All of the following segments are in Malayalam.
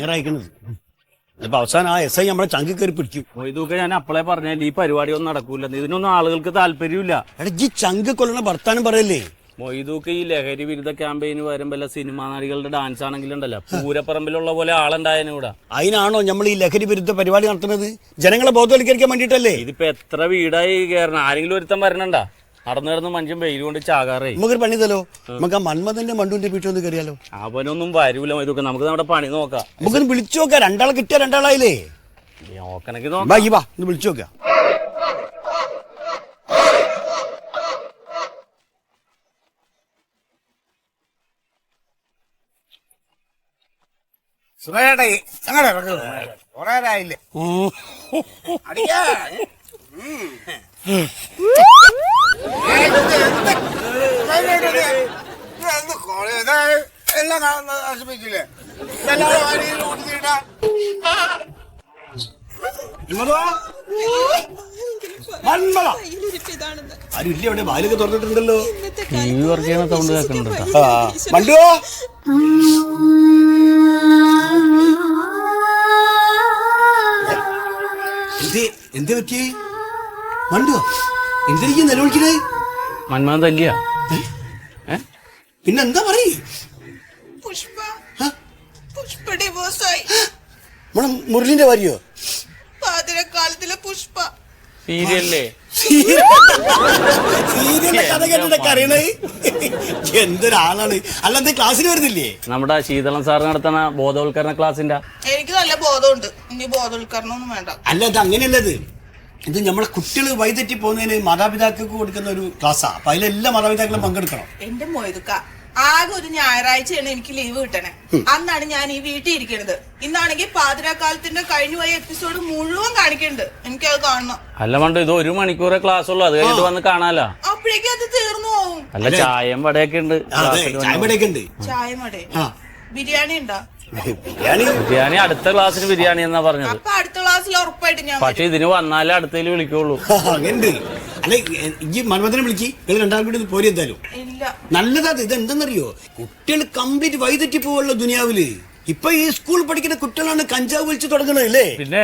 ഞാൻ അയക്കണത് ഇപ്പൊ അവസാനം ആ എസ് ഐ നമ്മളെ ചങ്കി കയറി പിടിക്കും. ഇതൊക്കെ ഞാൻ അപ്പളെ പറഞ്ഞാൽ ഈ പരിപാടി ഒന്നും നടക്കൂല, ഇതിനൊന്നും ആളുകൾക്ക് താല്പര്യമില്ല. എടാ ഈ ചങ്ക് കൊല്ലണ ഭർത്താനം പറയല്ലേ. മൊയ്തൂക്ക് ഈ ലഹരി വിരുദ്ധ ക്യാമ്പയിന് വരുമ്പോ സിനിമാ നടികളുടെ ഡാൻസ് ആണെങ്കിലുണ്ടല്ലോ പൂരപ്പറമ്പിലുള്ള പോലെ ആളുണ്ടായതിനും കൂടെ. അതിനാണോ നമ്മൾ ഈ ലഹരി വിരുദ്ധ പരിപാടി നടത്തുന്നത്? ജനങ്ങളെ ബോധവൽക്കരിക്കാൻ വേണ്ടിട്ടല്ലേ. ഇതിപ്പോ എത്ര വീടായി കയറണം, ആരെങ്കിലും ഒരുത്തം വരണണ്ടാ? നടന്നു കിടന്ന് മനുഷ്യൻ വെയിൽ കൊണ്ട് ചാകാറേ. നമുക്കൊരു പണിതല്ലോ, നമുക്ക് ആ മന്മഥന്റെ മണ്ടുവിന്റെ വീട്ടിൽ ഒന്ന് കയറിയാലോ? അവനൊന്നും വരൂല ഇതൊക്കെ, നമുക്ക് നമ്മുടെ പണി നോക്കാം. നമുക്കൊന്ന് വിളിച്ചു നോക്കാം, രണ്ടാളെ കിട്ടിയ രണ്ടാളായില്ലേ. നോക്കണമെങ്കിൽ വാ ഒന്ന് വിളിച്ചു നോക്കാം. എല്ലാം നശിപ്പിച്ചില്ലേ? ആരും ഇല്ല അവിടെ, വായിലൊക്കെ തുറന്നിട്ടുണ്ടല്ലോ. സൗണ്ട് കേൾക്കുന്നുണ്ട്. മണ്ടുവോ എന്ത് പറ്റി? മണ്ടുവോ എന്തിരിക്കും നിലവിളിക്കണേ? മന്മഥൻ തല്ലിയ പിന്നെന്താ പറയ്? നമ്മളെ മുരളിന്റെ ഭാര്യയോ? പാതിരക്കാലത്തിലെ പുഷ്പ സീരിയല്ലേ? സീരിയലിന്റെ കഥ കേട്ടിട്ടൊക്കെ അറിയണേ. എന്തൊരാളാണ്. അല്ലാതെ ക്ലാസ്സിന് വരുന്നില്ലേ? നമ്മുടെ ശീതളം സാർ നടത്തുന്ന ബോധവൽക്കരണ ക്ലാസ്സിന്റെ. എനിക്ക് നല്ല ബോധമുണ്ട്, ഇനി ബോധവൽക്കരണം ഒന്നും വേണ്ട. അല്ല അത് അങ്ങനെയല്ലത്, ഇത് നമ്മളെ കുട്ടികൾ വഴിതെറ്റി പോകുന്നതിന് മാതാപിതാക്കൾക്ക് കൊടുക്കുന്ന ഒരു ക്ലാസ്സാ. അപ്പൊ അതിലെല്ലാ മാതാപിതാക്കളും പങ്കെടുക്കണം. എന്റെ മൊയ്തുക്ക, ആകെ ഒരു ഞായറാഴ്ചയാണ് എനിക്ക് ലീവ് കിട്ടണേ. അന്നാണ് ഞാൻ ഈ വീട്ടിൽ ഇരിക്കണത്. ഇന്നാണെങ്കിൽ പാതിരാക്കാലത്തിന്റെ കഴിഞ്ഞുപോയ എപ്പിസോഡ് മുഴുവൻ കാണിക്കുന്നുണ്ട്. എനിക്കത് കാണണം. അല്ല മണ്ടു, ഇത് 1 മണിക്കൂറേ ക്ലാസ് ഉള്ളു, അത് കഴിഞ്ഞിട്ട് വന്ന് കാണാലോ. അപ്പോഴേക്കും അത് തീർന്നു പോകും. അല്ല ചായം വടയൊക്കെ ഉണ്ട്. ചായ മടേ ബിരിയാണി ഉണ്ടോ? ബിരിയാണി അടുത്ത ക്ലാസ്സിന് ബിരിയാണി എന്നാ പറഞ്ഞത്. അപ്പൊ അടുത്ത ക്ലാസ്സിൽ ഉറപ്പായിട്ട് ഞാൻ. പക്ഷെ ഇതിന് വന്നാലേ അടുത്തേല് വിളിക്കുള്ളൂ. അങ്ങനെ അല്ല ഈ മന്മഥനെ വിളിക്ക്, നിങ്ങൾ രണ്ടാളും കൂടി പോരി. എന്തായാലും നല്ലതാ. ഇത് എന്തെന്നറിയോ, കുട്ടികൾ കംപ്ലീറ്റ് വഴിതെറ്റി പോവുള്ളൂ ദുനിയാവില്. ഇപ്പൊ ഈ സ്കൂൾ പഠിക്കുന്ന കുട്ടികളാണ് കഞ്ചാവ് വലിച്ചു തുടങ്ങണല്ലേ. പിന്നെ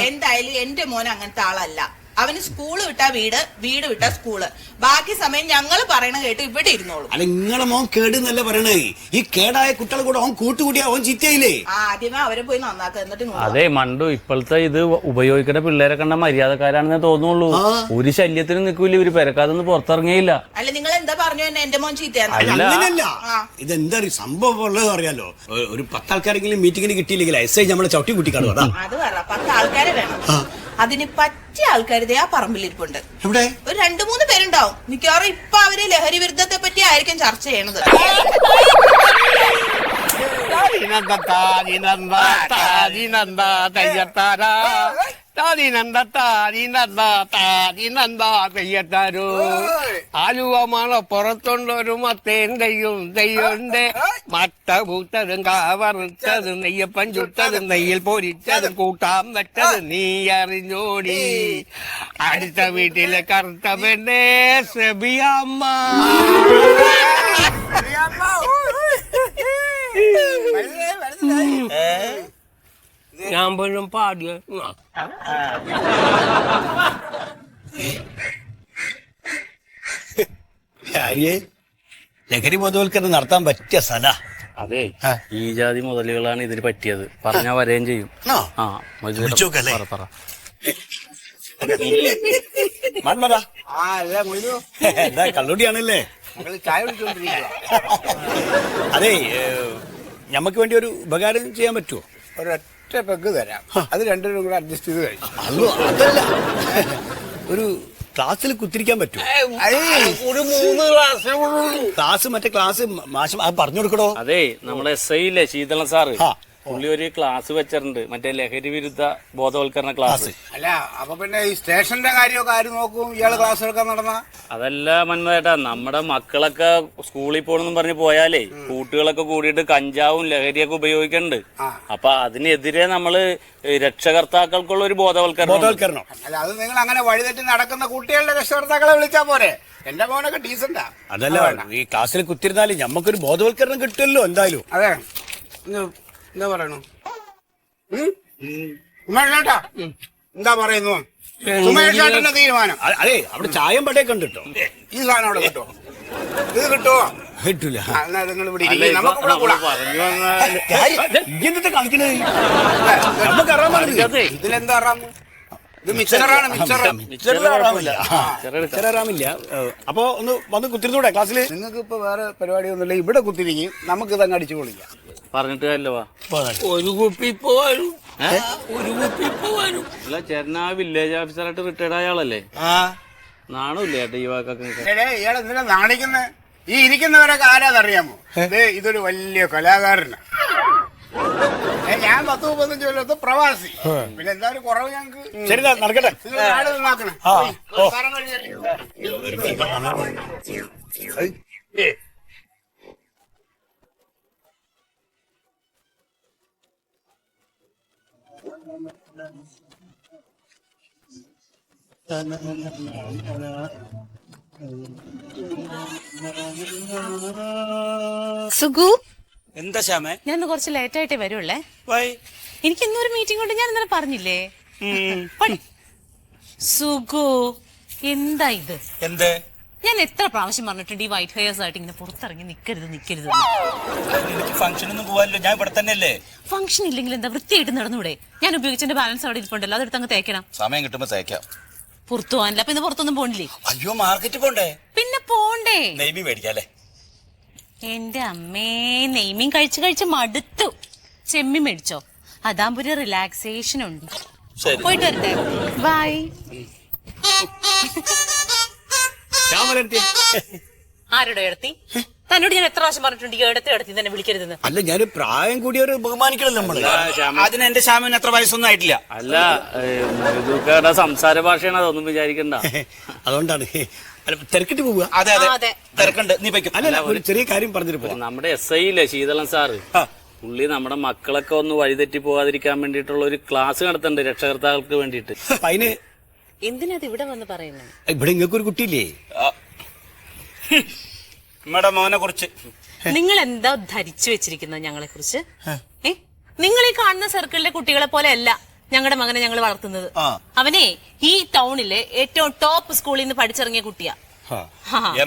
എന്തായാലും എന്റെ മോൻ അങ്ങനത്തെ ആളല്ല. അവന് സ്കൂള് വിട്ടാ വീട്, വീട് വിട്ടാ സ്കൂള്. ബാക്കി സമയം ഞങ്ങൾ പറയണ കേട്ട് ഇവിടെ ഇരുന്നോളൂ. അല്ല നിങ്ങളെ മോൻ കേടുന്നല്ല പറയണേ. ഈ കേടായ കുട്ടികളെ കൂടെ അവൻ കൂട്ടുകൂടിയാ അവൻ ചീത്തയില്ലേ. ആദ്യമേ അവരെ പോയി നന്നാക്കുക, എന്നിട്ട്. അതെ മണ്ടു, ഇപ്പോഴത്തെ ഇത് ഉപയോഗിക്കുന്ന പിള്ളേരെ കണ്ട മര്യാദക്കാരാണെന്നേ തോന്നുള്ളൂ. ഒരു ശല്യത്തിന് നിൽക്കൂല ഇവര്, പെരക്കാതൊന്ന് പുറത്തിറങ്ങിയില്ല. അല്ല നിങ്ങൾ എന്താ പറഞ്ഞു തന്നെ എന്റെ മോൻ ചീത്തയാണ്? അങ്ങനെയല്ല, ഇതെന്താ സംഭവം ഉള്ളത് അറിയാലോ. ഒരു 10 ആൾക്കാരെങ്കിലും മീറ്റിങ്ങിന് കിട്ടിയില്ലെങ്കിൽ എസ് ഐ നമ്മളെ ചവിട്ടി കൂട്ടിക്കാണോ? അത് പറ, 10 ആൾക്കാരെ വേണം. അതിന് പറ്റിയ ആൾക്കാർ ആ പറമ്പിലിരിപ്പുണ്ട്. എവിടെ? ഒരു 2-3 പേരുണ്ടാവും. മിക്കവാറും ഇപ്പൊ അവര് ലഹരി വിരുദ്ധത്തെ പറ്റി ആയിരിക്കും ചർച്ച ചെയ്യണത്. ആലുവമാണ് പുറത്തുണ്ടൊരു മത്തേൻ തെയ്യുണ്ട് മട്ട പൂത്തതും കാവറുത്തതും നെയ്യപ്പൻ ചുട്ടതും നെയ്യിൽ പൊരിച്ചതും കൂട്ടാൻ വെച്ചത് നീ അറിഞ്ഞോടി. അടുത്ത വീട്ടിലെ കറുത്ത പെണ്ണേ സെബിയമ്മ. ഞാൻ പോലും പാടിയ ലഹരി ബോധവൽക്കരണം നടത്താൻ പറ്റിയ സ്ഥല. അതെ, ഈ ജാതി മുതലുകളാണ് ഇതിന് പറ്റിയത്. പറഞ്ഞാ വരെയും ചെയ്യും. എന്താ കള്ളുടിയാണല്ലേ? ചായ കുടിച്ചോണ്ടിരിക്കുക. അതെ, ഞമ്മക്ക് വേണ്ടി ഒരു ഉപകാരം ചെയ്യാൻ പറ്റുമോ? ഒരൊറ്റ പെഗ് തരാം, അത് 2 രൂപ കൂടെ അഡ്ജസ്റ്റ് ചെയ്ത് കഴിയും. അതല്ല, ഒരു ക്ലാസ്സിൽ കുത്തിരിക്കാൻ പറ്റുമോ? ഒരു 3 ക്ലാസ് ക്ലാസ്, മറ്റേ ക്ലാസ് മാഷം അത് പറഞ്ഞു കൊടുക്കണോ? അതെ, നമ്മുടെ SI ഇല്ലേ ശീതളൻ സാറ്, പുള്ളി ഒരു ക്ലാസ് വെച്ചിട്ടുണ്ട്, മറ്റേ ലഹരി വിരുദ്ധ ബോധവൽക്കരണ ക്ലാസ്. അല്ല അപ്പൊ പിന്നെ ഈ സ്റ്റേഷന്റെ കാര്യമൊക്കെ ആര് നോക്കും? ഇയാള് ക്ലാസ് എടുക്കാൻ നടന്ന? അതല്ല മന്മേട്ടാ, നമ്മുടെ മക്കളൊക്കെ സ്കൂളിൽ പോകണമെന്നും പറഞ്ഞ് പോയാലേ കൂട്ടുകളൊക്കെ കൂടിയിട്ട് കഞ്ചാവും ലഹരിയൊക്കെ ഉപയോഗിക്കുന്നുണ്ട്. അപ്പൊ അതിനെതിരെ നമ്മള് രക്ഷകർത്താക്കൾക്കുള്ള ഒരു ബോധവൽക്കരണം. അല്ല അത് നിങ്ങൾ അങ്ങനെ വഴിതെറ്റി നടക്കുന്ന കുട്ടികളുടെ രക്ഷകർത്താക്കളെ വിളിച്ചാ പോരെ? എന്റെ മോനൊക്കെ ഡീസന്റാ. അതല്ല, ഈ ക്ലാസ്സിൽ കുത്തിരുന്നാല് ഞമ്മക്കൊരു ബോധവൽക്കരണം കിട്ടുമല്ലോ എന്തായാലും. അതെ, എന്താ പറയണു? സുമേഷ് ചേട്ടാ എന്താ പറയുന്നു സുമേഷ് ചേട്ടന്റെ തീരുമാനം. അതെ അവിടെ ചായം പടയൊക്കെ ഉണ്ട് കേട്ടോ. ഈ സാധനം അവിടെ കിട്ടോ? ഇത് കിട്ടുമോ? കിട്ടൂല. എന്നാ നിങ്ങൾ ഇവിടെ ഇരിക്കും, നമുക്ക് ഇവിടെ കൂടാം. പറഞ്ഞു വന്നാൽ ഇങ്ങനത്തെ കളിക്കണേ നമുക്ക് അറിയാൻ പാടില്ല. ഇതിലെന്താ അറിയാമോ? ഇത് മിക്സറാണ്, മിക്സർ. ചെറാമില്ല. അപ്പൊ ഒന്ന് വന്ന് കുത്തിരുന്നൂടെ ക്ലാസ്സിൽ? നിങ്ങൾക്ക് ഇപ്പൊ വേറെ പരിപാടിയൊന്നുമില്ല, ഇവിടെ കുത്തിരിക്കും, നമുക്ക് ഇതങ്ങ് അടിച്ചു പൊളിക്കാം. പറഞ്ഞിട്ട് കാര്യമില്ല വാ. ഒരു കുപ്പി പോവാനും ഒരു കുപ്പി പോവാനും. അല്ല ചേട്ടൻ ആ വില്ലേജ് ഓഫീസറായിട്ട് റിട്ടയർഡ് ആയ ആളല്ലേ? നാണമില്ല ചേട്ടാ ഈ വാക്കൊക്കെ? ഇയാളെ എന്തിനാ നാണിക്കുന്നത്? ഈ ഇരിക്കുന്നവരൊക്കെ ആരാന്നറിയാമോ? ഇതൊരു വലിയ കലാകാരനാ. ഞാൻ 10-35 കൊല്ലത്ത് പ്രവാസി. പിന്നെ എന്താ ഒരു കുറവ് ഞങ്ങക്ക്? ശരി നടക്കട്ടെ. നിങ്ങൾ നാട് നന്നാക്കണേ. സുഗു, എന്താ ശ്യാമേ? ഞാൻ കുറച്ച് ലേറ്റ് ആയിട്ടേ വരുള്ളേ. എനിക്ക് ഇന്നൊരു മീറ്റിംഗ് കൊണ്ട് ഞാൻ ഇന്നലെ പറഞ്ഞില്ലേ. സുഗു, എന്താ ഇത്? എന്ത്? ഞാൻ എത്ര പ്രാവശ്യം പറഞ്ഞിട്ടുണ്ട് ഈ വൈറ്റ് ഹെയർസ് ആയിട്ട് ഇങ്ങനെ പുറത്തിറങ്ങി നിക്കരുത്. എനിക്ക് ഫംഗ്ഷനൊന്നും പോവാല്ലോ, ഞാൻ ഇവിടെ തന്നെ അല്ലേ. ഫംഗ്ഷൻ ഇല്ലെങ്കിൽ എന്താ വൃത്തിയായിട്ട് നടന്നൂടെ? ഞാൻ ഉപയോഗിച്ചതിന്റെ ബാലൻസ് അവിടെ ഇരിപ്പുണ്ടല്ലോ, അതെടുത്ത് അങ്ങ് തേക്കണം. സമയം കിട്ടുമ്പോ തേക്കാം. പുറത്തു പോകാനില്ല. അപ്പൊ ഇന്ന് പുറത്തൊന്നും പോണില്ലേ? അയ്യോ മാർക്കറ്റ് പോണ്ടേ? പിന്നെ പോണ്ടേ? നെയ്മി മേടിക്കാല്ലേ? എന്റെ അമ്മേ, നെയ്മീൻ കഴിച്ച് കഴിച്ച് മടുത്തു. ചെമ്മീൻ മേടിച്ചോ, അതാകുമ്പോ ഒരു റിലാക്സേഷൻ ഉണ്ട്. പോയിട്ട് വരട്ടെ, ബൈ. ആരുടെ എടുത്തി? തന്നോട് ഞാൻ എത്ര പ്രാവശ്യം പറഞ്ഞിട്ടുണ്ട് ഈ എടുത്തി തന്നെ വിളിക്കരുതെന്ന്. അല്ല ഞാൻ പ്രായം കൂടിയവര് ബഹുമാനിക്കണല്ലോ നമ്മള്. അതിന് എന്റെ ശ്യാമിന് അത്ര വയസ്സൊന്നും ആയിട്ടില്ല. അല്ല മൊയ്തുക്കയുടെ സംസാര ഭാഷയാണ്, അതൊന്നും വിചാരിക്കണ്ട. അതുകൊണ്ടാണ് തിരക്കിട്ട് പോവുക. അതെ അതെ, തിരക്കുണ്ട്. നീ വയ്ക്കും. അല്ല ഒരു ചെറിയ കാര്യം പറഞ്ഞിട്ട് പോവാം. നമ്മുടെ SI ഇല്ലേ ശീതളൻ സാറ്, പുള്ളി നമ്മുടെ മക്കളൊക്കെ ഒന്ന് വഴിതെറ്റി പോകാതിരിക്കാൻ വേണ്ടിയിട്ടുള്ള ഒരു ക്ലാസ് നടത്തുന്നുണ്ട് രക്ഷകർത്താക്കൾക്ക് വേണ്ടിയിട്ട്. അതിന് എന്തിനാ ഇവിടെ വന്ന് പറയുന്നത്? ഇവിടെ ഇങ്ങക്കൊരു കുട്ടിയില്ലേ? നമ്മുടെ മോനെ കുറിച്ച് നിങ്ങൾ എന്താ ധരിച്ചു വെച്ചിരിക്കുന്നത് ഞങ്ങളെ കുറിച്ച്? നിങ്ങൾ ഈ കാണുന്ന സർക്കിളിലെ കുട്ടികളെ പോലെ അല്ല ഞങ്ങളുടെ മകനെ ഞങ്ങൾ വളർത്തുന്നത്. അവനെ ഈ ടൗണിലെ ഏറ്റവും ടോപ്പ് സ്കൂളിൽ നിന്ന് പഠിച്ചിറങ്ങിയ കുട്ടിയാ.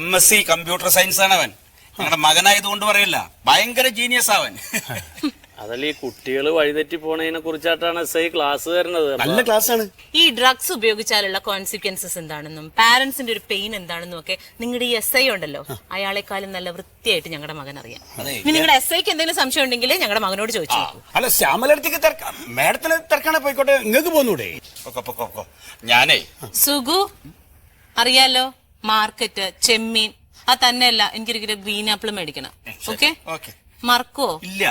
MSc കമ്പ്യൂട്ടർ സയൻസ് ആണ് അവൻ. ഞങ്ങളുടെ മകനായതുകൊണ്ട് പറയില്ല, ഭയങ്കര ജീനിയസ് അവൻ. അതല്ല ഈ കുട്ടികൾ വഴിതെറ്റി പോണതിനെ കുറിച്ചായിട്ടാണ് SI ക്ലാസ് തരുന്നത്. നല്ല ക്ലാസ് ആണ്. ഈ ഡ്രഗ്സ് ഉപയോഗിച്ചാലുള്ള കോൺസിക്വൻസസ് എന്താണെന്നും പാരന്റ്സിന്റെ ഒരു പെയിൻ എന്താണെന്നും ഒക്കെ നിങ്ങളുടെ ഈ SI ഉണ്ടല്ലോ, അയാളെക്കാളും നല്ല വൃത്തിയായിട്ട് ഞങ്ങളുടെ മകൻ അറിയാം. നിങ്ങളുടെ SIക്ക് എന്തെങ്കിലും സംശയം ഉണ്ടെങ്കിൽ ഞങ്ങളുടെ മകനോട് ചോദിച്ചു. അല്ല ശ്യാമലടുത്തേക്ക് മേഡത്തിന് തിരക്കാണെ പോയിക്കോട്ടെ, നിങ്ങൾക്ക് പോന്നൂടെ? ഞാനേ സുഗു അറിയാലോ, മാർക്കറ്റ് ചെമ്മീൻ അത് തന്നെയല്ല, എനിക്കൊരു ഗ്രീൻ ആപ്പിൾ മേടിക്കണം. ഓക്കെ മറക്കോ? ഇല്ല,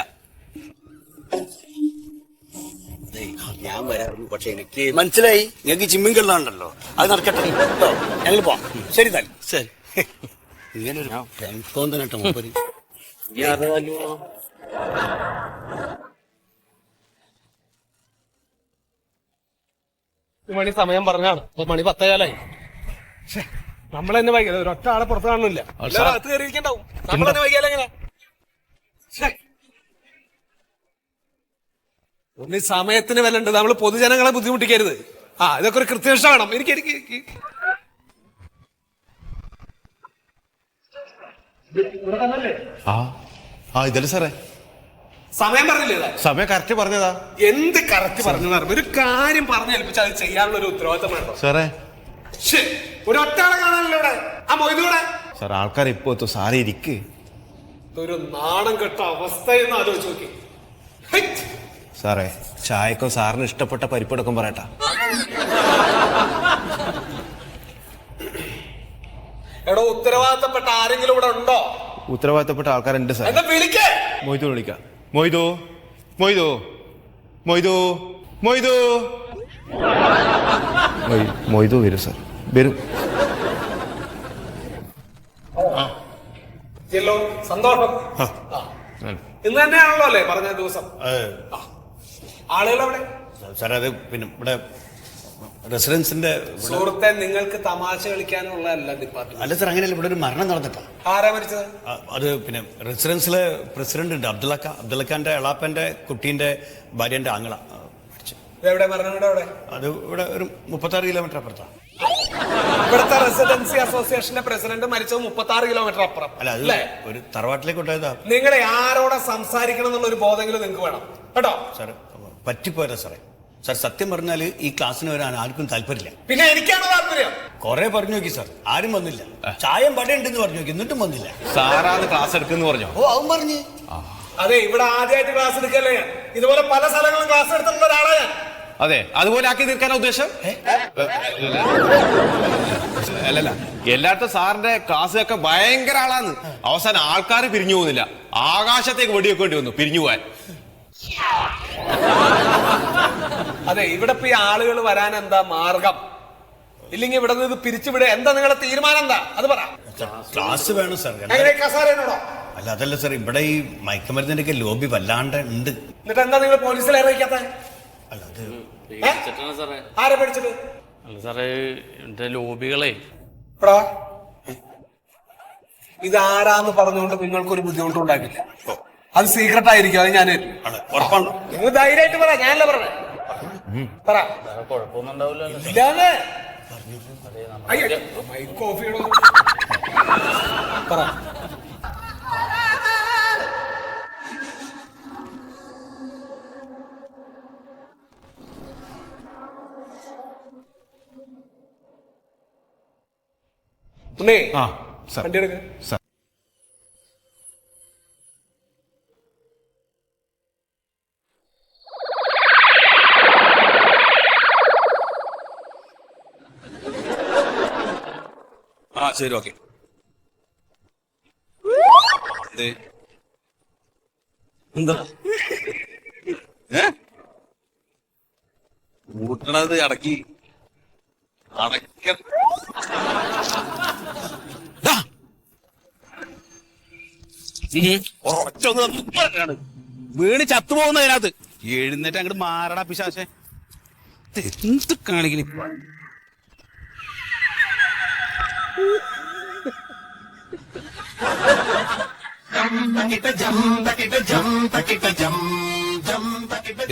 ഞാൻ വരാറുണ്ട്, പക്ഷെ എനിക്ക് മനസ്സിലായി. നിങ്ങൾക്ക് ചിമ്മിൻ കള്ളാണല്ലോ, അത് നടക്കട്ടെ കേട്ടോ. ഞങ്ങൾ പോവാം. ശരി താൻ. ശരി. ഇങ്ങനെ ഒരു തോന്നട്ടോ മൂപ്പര്. മണി സമയം പറഞ്ഞാണ്, മണി 10 നമ്മൾ തന്നെ വൈകില്ല. ഒരൊറ്റ ആളെ പുറത്ത് കാണുന്നില്ല, അകത്ത് കയറിയിരിക്കണ്ടാവും. നമ്മൾ തന്നെ വൈകിയാൽ എങ്ങനെ? ഒന്ന് സമയത്തിന് വില ഉണ്ട്, നമ്മൾ പൊതുജനങ്ങളെ ബുദ്ധിമുട്ടിക്കരുത്. ഇതൊക്കെ ഒരു കൃത്യനിഷ്ഠ വേണം. എനിക്ക് ഇതല്ലേ സാറേ സമയം പറഞ്ഞില്ലേ? സമയം കറക്റ്റ് പറഞ്ഞതാ. എന്ത് കറക്റ്റ് പറഞ്ഞു? ഒരു കാര്യം പറഞ്ഞു ഏൽപ്പിച്ചാൽ അത് ചെയ്യാനുള്ള ഒരു ഉത്തരവാദിത്തം വേണ്ടോ സാറേ? ഒരൊറ്റാളെ കാണാനല്ലോ ഇവിടെ. ആ മൊയ്തൂടെ സാർ ആൾക്കാർ ഇപ്പൊ എത്തും. സാറേ ഇരിക്ക്. ഇതൊരു നാണം കെട്ട അവസ്ഥയെന്ന് ആലോചിച്ച് നോക്കി. സാറേ ചായക്കോ സാറിന് ഇഷ്ടപ്പെട്ട പരിപ്പടക്കം പറയട്ടാ. എടോ ഉത്തരവാദിത്തപ്പെട്ട ആരെങ്കിലും ഇവിടെ ഉണ്ടോ? ഉത്തരവാദിത്തപ്പെട്ട ആൾക്കാരുണ്ട് സാർ. എന്താ വിളിക്കേ? മൊയ്തു വിളിക്കാം. മൊയ്തു മൊയ്തു മൊയ്തു മൊയ്തു മൊയ്തു വരും സാർ, വരും. സന്തോഷം. ഇന്ന് തന്നെയാണല്ലോ അല്ലേ പറഞ്ഞ ദിവസം? ആളുകൾ അവിടെ സാർ അത് പിന്നെ ഇവിടെ റെസിഡൻസിന്റെ സുഹൃത്തെ, നിങ്ങൾക്ക് തമാശ കളിക്കാനുള്ളതല്ല ഡിപ്പാർട്ട്മെന്റ്. അല്ല സാർ, അങ്ങനെയല്ല. ഇവിടെ ഒരു മരണം നടന്നിട്ടാ. ആരാ മരിച്ചത്? അത് പിന്നെ റെസിഡൻസിലെ പ്രസിഡന്റ് ഉണ്ട്, അബ്ദുള്ളഖാന്റെ എളാപ്പന്റെ കുട്ടീന്റെ ഭാര്യന്റെ ആങ്ങള എവിടെ മരണം വീട് എവിടെ? അത് ഇവിടെ ഒരു 36 കിലോമീറ്റർ അപ്പുറത്താണ്. ഇവിടുത്തെ റെസിഡൻസി അസോസിയേഷന്റെ പ്രസിഡന്റ് മരിച്ചത് 36 കിലോമീറ്റർ അപ്പുറം. അല്ല, അത് ഒരു തറവാട്ടിലേക്ക് കൊണ്ടുപോയതാ. നിങ്ങൾ ആരോടെ സംസാരിക്കണം എന്നുള്ള ഒരു ബോധമെങ്കിലും നിങ്ങൾക്ക് വേണം കേട്ടോ. സാർ പറ്റിപ്പോയതാ സാറേ. സാർ സത്യം പറഞ്ഞാൽ ഈ ക്ലാസ്സിന് വരാൻ ആർക്കും താല്പര്യമില്ല. പിന്നെ എനിക്കാണ് താല്പര്യം. കുറെ പറഞ്ഞു നോക്കി സാർ, ആരും വന്നില്ല. ചായം പടയുണ്ടെന്ന് പറഞ്ഞു നോക്കി, എന്നിട്ടും വന്നില്ല. സാറാണ് ക്ലാസ് എടുക്കുന്നു പറഞ്ഞോ? ഓ, അവൻ പറഞ്ഞു. അതെ, ഇവിടെ ആദ്യമായിട്ട് ക്ലാസ് എടുക്കല്ലേ ഞാൻ. ഇതുപോലെ പല സ്ഥലങ്ങളും ക്ലാസ് എടുത്തിട്ടുള്ള ഒരാളാണ് ഞാൻ. അതെ, അതുപോലെ ആക്കി തീർക്കാനാ ഉദ്ദേശം? അല്ലല്ല, എല്ലായിടത്തും സാറിന്റെ ക്ലാസ്സൊക്കെ ഭയങ്കര ആളാന്ന്. അവസാനം ആൾക്കാർ പിരിഞ്ഞു പോകുന്നില്ല, ആകാശത്തേക്ക് വെടിവെക്കേണ്ടി വന്നു പിരിഞ്ഞു പോവാൻ. അതെ, ഇവിടെ ഇപ്പൊ ഈ ആളുകൾ വരാൻ എന്താ മാർഗം? ഇല്ലെങ്കിൽ ഇവിടെ നിന്ന് പിരിച്ചുവിടെ എന്താ നിങ്ങളുടെ തീരുമാനം? എന്താ അത് പറ. ക്ലാസ് വേണം സാർ. കസാരനോടോ? അല്ല, അതല്ല സാർ, ഇവിടെ ഈ മയക്കുമരുന്നിന്റെ ഒക്കെ ലോബി വല്ലാണ്ട് ഉണ്ട്. എന്നിട്ട് എന്താ നിങ്ങൾ പോലീസിൽ അറിയിക്കാത്ത? അല്ല, അത് പേടിച്ചിട്ടാണ് സാറേ. ആരെ പേടിച്ചിട്ട്? അല്ല സാറേ, എന്റെ ലോബികളെ ഇതാരാന്ന് പറഞ്ഞുകൊണ്ട് നിങ്ങൾക്കൊരു ബുദ്ധിമുട്ടും ഉണ്ടാക്കില്ല. അത് സീക്രട്ട് ആയിരിക്കും, അത് ഞാൻ ഉറപ്പാണോ? നിങ്ങൾ ധൈര്യമായിട്ട് പറ, ഞാനല്ല പറഞ്ഞേ. പറ. കുഴപ്പമൊന്നും ഉണ്ടാവില്ല. ഇല്ലാതെ കോഫിയുടെ പറ. ആ സാർ. വണ്ടി എടുക്ക. ആ ശരി, ഓക്കെ. എന്താ കൂട്ടണത് അടക്കി വീണ് ചത്തുപോകുന്ന അതിനകത്ത് എഴുന്നേറ്റ് അങ്ങോട്ട് മാറടാ പിശാശേ. എന്ത് കാണിക്കണി?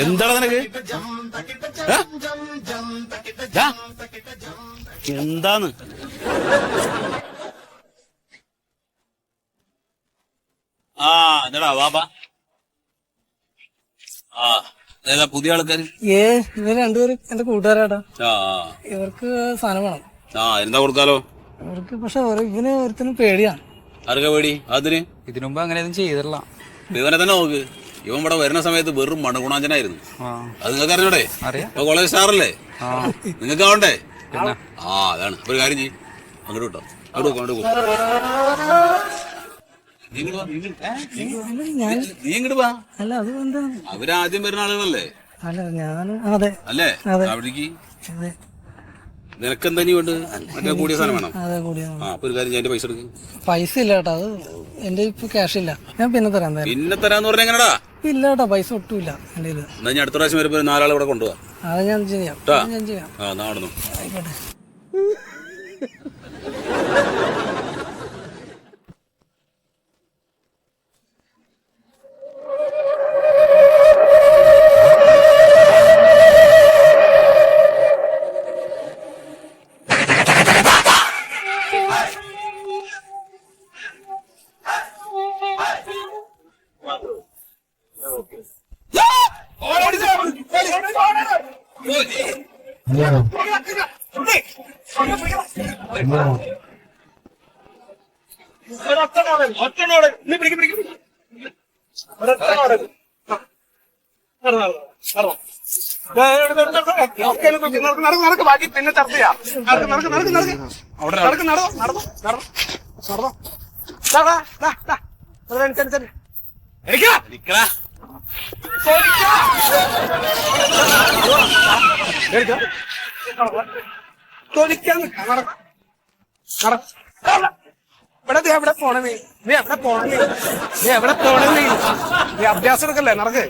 എന്താണ് നിനക്ക്? എന്താന്ന്? ആ എന്താടാ വാപ്പാ? ആ ഏതാ പുതിയ ആൾക്കാര്? ഇവര് രണ്ടുപേരും എന്റെ കൂട്ടുകാരാട്ടാ. ആ ഇവർക്ക് സാധനം വേണം. ആ എന്താ കൊടുക്കാലോ? ഇവർക്ക് പക്ഷെ ഇവന് ഒരുത്തിനും പേടിയാണ്. ആർക്കാ പേടി? അതിന് ഇതിനുമുമ്പ് അങ്ങനെയൊന്നും ചെയ്തിട്ടില്ല. ഇവനെ തന്നെ നോക്ക്. ഇവൻ ഇവിടെ വരുന്ന സമയത്ത് വെറും മണഗുണാഞ്ചനായിരുന്നു. അത് നിങ്ങൾക്ക് അറിഞ്ഞൂടെ? ഇപ്പൊ കോളേജ് സ്റ്റാറല്ലേ? നിങ്ങൾക്ക് ആവണ്ടേ? ആ അതാണ്. ഒരു കാര്യം ചെയ്യും, അങ്ങോട്ട് വിട്ടോ. അങ്ങോട്ട് പോകും. നീ ഇങ്ങോട്ട് വാ. അല്ല, അത് എന്താണ്? അവരാദ്യം വരുന്ന ആളുകളല്ലേ? അല്ല, ഞാൻ അതെ അല്ലേ? അവിടേക്ക് നിനക്കെന്താ നീ വേണ്ട? മറ്റേ കൂടിയ സാധനം വേണം. അതെ, കൂടിയ. ആ അപ്പൊ ഒരു കാര്യം ഞാൻ പൈസ എടുക്കും. പൈസ ഇല്ല കേട്ടോ, അത് എന്റെ ഇപ്പൊ ക്യാഷ് ഇല്ല. ഞാൻ പിന്നെ തരാം. പിന്നെ തരാന്ന് പറഞ്ഞ എങ്ങനെടാ? ഇല്ല കേട്ടോ, പൈസ ഒട്ടുമില്ല എന്റെ. എന്നാ ഞാൻ അടുത്ത പ്രാവശ്യം വരുമ്പോ 4 ആളെ ഇവിടെ കൊണ്ടുപോവാ. അത് ഞാൻ ചെയ്യാം. ഞാൻ ചെയ്യാം. ആ നടന്നു. ആയിക്കോട്ടെ. ബാക്കി പിന്നെ ചർച്ച ചെയ്യാം. എവിടെ പോണേ? നീ എവിടെ പോണേ? നീ അഭ്യാസം എടുക്കല്ലേ? നടക്ക്.